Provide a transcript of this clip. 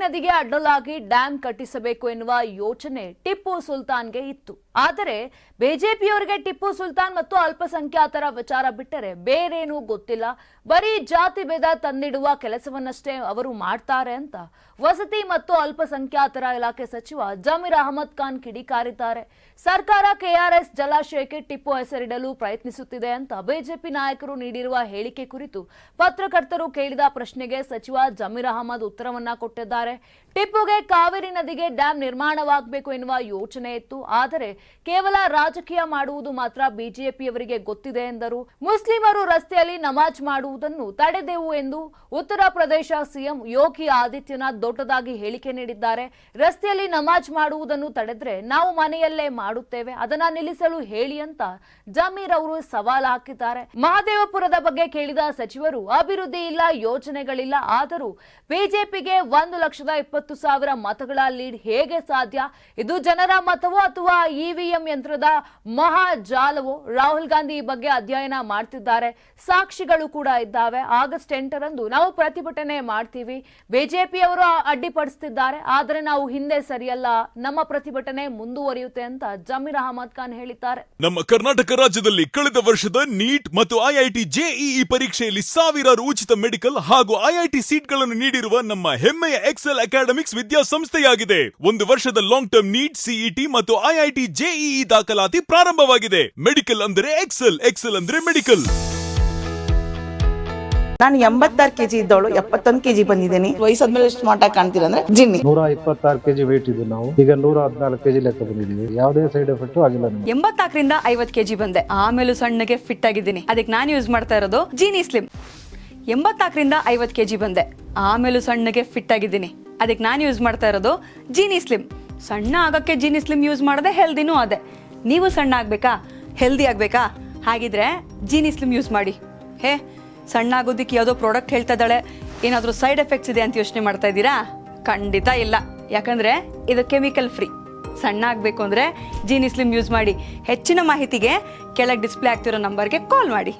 ನದಿಗೆ ಅಡ್ಡಲಾಗಿ ಡ್ಯಾಂ ಕಟ್ಟಿಸಬೇಕು ಎನ್ನುವ ಯೋಚನೆ ಟಿಪ್ಪು ಸುಲ್ತಾನ್ಗೆ ಇತ್ತು. ಆದರೆ ಬಿಜೆಪಿಯವರಿಗೆ ಟಿಪ್ಪು ಸುಲ್ತಾನ್ ಮತ್ತು ಅಲ್ಪಸಂಖ್ಯಾತರ ವಿಚಾರ ಬಿಟ್ಟರೆ ಬೇರೇನೂ ಗೊತ್ತಿಲ್ಲ. ಬರೀ ಜಾತಿ ಭೇದ ತಂದಿಡುವ ಕೆಲಸವನ್ನಷ್ಟೇ ಅವರು ಮಾಡ್ತಾರೆ ಅಂತ ವಸತಿ ಮತ್ತು ಅಲ್ಪಸಂಖ್ಯಾತರ ಇಲಾಖೆ ಸಚಿವ ಜಮೀರ್ ಅಹಮದ್ ಖಾನ್ ಕಿಡಿಕಾರಿದ್ದಾರೆ. ಸರ್ಕಾರ ಕೆಆರ್ಎಸ್ ಜಲಾಶಯಕ್ಕೆ ಟಿಪ್ಪು ಹೆಸರಿಡಲು ಪ್ರಯತ್ನಿಸುತ್ತಿದೆ ಅಂತ ಬಿಜೆಪಿ ನಾಯಕರು ನೀಡಿರುವ ಹೇಳಿಕೆ ಕುರಿತು ಪತ್ರಕರ್ತರು ಕೇಳಿದ ಪ್ರಶ್ನೆಗೆ ಸಚಿವ ಜಮೀರ್ ಅಹಮದ್ ಉತ್ತರವನ್ನ ಕೊಟ್ಟಿದ್ದಾರೆ. ಟಿಪ್ಪುಗೆ ಕಾವೇರಿ ನದಿಗೆ ಡ್ಯಾಂ ನಿರ್ಮಾಣವಾಗಬೇಕು ಎನ್ನುವ ಯೋಚನೆ ಇತ್ತು. ಆದರೆ ಕೇವಲ ರಾಜಕೀಯ ಮಾಡುವುದು ಮಾತ್ರ ಬಿಜೆಪಿಯವರಿಗೆ ಗೊತ್ತಿದೆ ಎಂದರು. ಮುಸ್ಲಿಮರು ರಸ್ತೆಯಲ್ಲಿ ನಮಾಜ್ ಮಾಡುವುದನ್ನು ತಡೆದೆವು ಎಂದು ಉತ್ತರ ಪ್ರದೇಶ ಸಿಎಂ ಯೋಗಿ ಆದಿತ್ಯನಾಥ್ ದೊಡ್ಡದಾಗಿ ಹೇಳಿಕೆ ನೀಡಿದ್ದಾರೆ. ರಸ್ತೆಯಲ್ಲಿ ನಮಾಜ್ ಮಾಡುವುದನ್ನು ತಡೆದ್ರೆ ನಾವು ಮನೆಯಲ್ಲೇ ಮಾಡುತ್ತೇವೆ, ಅದನ್ನ ನಿಲ್ಲಿಸಲು ಹೇಳಿ ಅಂತ ಜಮೀರ್ ಅವರು ಸವಾಲು ಹಾಕಿದ್ದಾರೆ. ಮಹದೇವಪುರದ ಬಗ್ಗೆ ಕೇಳಿದ ಸಚಿವರು ಅಭಿವೃದ್ಧಿ ಇಲ್ಲ, ಯೋಜನೆಗಳಿಲ್ಲ, ಆದರೂ ಬಿಜೆಪಿಗೆ 1,20,000 ಮತಗಳ ಲೀಡ್ ಹೇಗೆ ಸಾಧ್ಯ? ಇದು ಜನರ ಮತವೋ ಅಥವಾ ಇವಿಎಂ ಯಂತ್ರದ ಮಹಾಜಾಲವೋ? ರಾಹುಲ್ ಗಾಂಧಿ ಈ ಬಗ್ಗೆ ಅಧ್ಯಯನ ಮಾಡ್ತಿದ್ದಾರೆ, ಸಾಕ್ಷಿಗಳು ಕೂಡ ಇದ್ದಾವೆ. ಆಗಸ್ಟ್ 8ರಂದು ನಾವು ಪ್ರತಿಭಟನೆ ಮಾಡ್ತೀವಿ. ಬಿಜೆಪಿಯವರು ಅಡ್ಡಿಪಡಿಸುತ್ತಿದ್ದಾರೆ, ಆದರೆ ನಾವು ಹಿಂದೆ ಸರಿಯಲ್ಲ, ನಮ್ಮ ಪ್ರತಿಭಟನೆ ಮುಂದುವರಿಯುತ್ತೆ ಅಂತ ಜಮೀರ್ ಅಹಮದ್ ಖಾನ್ ಹೇಳಿದ್ದಾರೆ. ನಮ್ಮ ಕರ್ನಾಟಕ ರಾಜ್ಯದಲ್ಲಿ ಕಳೆದ ವರ್ಷದ ನೀಟ್ ಮತ್ತು ಐಐಟಿ ಜೆಇಇ ಪರೀಕ್ಷೆಯಲ್ಲಿ ಸಾವಿರಾರು ಉಚಿತ ಮೆಡಿಕಲ್ ಹಾಗೂ ಐಐಟಿ ಸೀಟ್ಗಳನ್ನು ನೀಡಿರುವ ನಮ್ಮ ಹೆಮ್ಮೆಯ ಎಕ್ಸೆಲ್ ಅಕಾಡೆಮಿಕ್ಸ್ ವಿದ್ಯಾಸಂಸ್ಥೆಯಾಗಿದೆ. ಒಂದು ವರ್ಷದ ಲಾಂಗ್ ಟರ್ಮ್ ನೀಟ್, ಸಿಇಟಿ ಮತ್ತು ಐಐಟಿ ಜೆಇಇ ದಾಖಲಾತಿ ಪ್ರಾರಂಭವಾಗಿದೆ. ಮೆಡಿಕಲ್ ಅಂದರೆ ಎಕ್ಸೆಲ್, ಎಕ್ಸೆಲ್ ಅಂದ್ರೆ ಮೆಡಿಕಲ್. ನಾನು 86 kg ಇದ್ದವಳು 71 kg ಬಂದಿದ್ದೀನಿ. ವಯಸ್ಸಾದ್ಮೇಲೆ ಸ್ಮಾರ್ಟ್ ಆಗಿ ಕಾಣ್ತೀರಾ ಅಂದ್ರೆ ಜಿನ್ನಿ. 126 kg ವೇಟ್ ಇದ್ದು ನಾವು ಈಗ 114 kg ಲೆಕ್ಕ ಬಂದಿದ್ದೀವಿ. ಯಾವುದೇ ಸೈಡ್ ಎಫೆಕ್ಟ್ ಆಗಿಲ್ಲ. 84ರಿಂದ 50 kg ಬಂದೆ, ಆಮೇಲೆ ಸಣ್ಣಗೆ ಫಿಟ್ ಆಗಿದ್ದೀನಿ. ಅದಕ್ಕೆ ನಾನು ಯೂಸ್ ಮಾಡ್ತಾ ಇರೋದು ಜೀನಿ ಸ್ಲಿಮ್. 84ರಿಂದ 50 kg ಬಂದೆ, ಆಮೇಲೆ ಸಣ್ಣಗೆ ಫಿಟ್ ಆಗಿದ್ದೀನಿ. ಅದಕ್ಕೆ ನಾನು ಯೂಸ್ ಮಾಡ್ತಾ ಇರೋದು ಜೀನಿ ಸ್ಲಿಮ್. ಸಣ್ಣ ಆಗಕ್ಕೆ ಜೀನಿ ಸ್ಲಿಮ್ ಯೂಸ್ ಮಾಡದೆ ಹೆಲ್ದಿನೂ ಅದೇ. ನೀವು ಸಣ್ಣ ಆಗ್ಬೇಕಾ, ಹೆಲ್ದಿ ಆಗ್ಬೇಕಾ? ಹಾಗಿದ್ರೆ ಜೀನಿ ಸ್ಲಿಮ್ ಯೂಸ್ ಮಾಡಿ. ಸಣ್ಣ ಆಗೋದಕ್ಕೆ ಯಾವುದೋ ಪ್ರಾಡಕ್ಟ್ ಹೇಳ್ತಾ ಇದ್ದಾಳೆ, ಏನಾದರೂ ಸೈಡ್ ಎಫೆಕ್ಟ್ಸ್ ಇದೆ ಅಂತ ಯೋಚನೆ ಮಾಡ್ತಾ ಇದ್ದೀರಾ? ಖಂಡಿತ ಇಲ್ಲ, ಯಾಕಂದ್ರೆ ಇದು ಕೆಮಿಕಲ್ ಫ್ರೀ. ಸಣ್ಣ ಆಗಬೇಕು ಅಂದರೆ ಜೀನಿ ಸ್ಲಿಮ್ ಯೂಸ್ ಮಾಡಿ. ಹೆಚ್ಚಿನ ಮಾಹಿತಿಗೆ ಕೆಳಗೆ ಡಿಸ್ಪ್ಲೇ ಆಗ್ತಿರೋ ನಂಬರ್ಗೆ ಕಾಲ್ ಮಾಡಿ.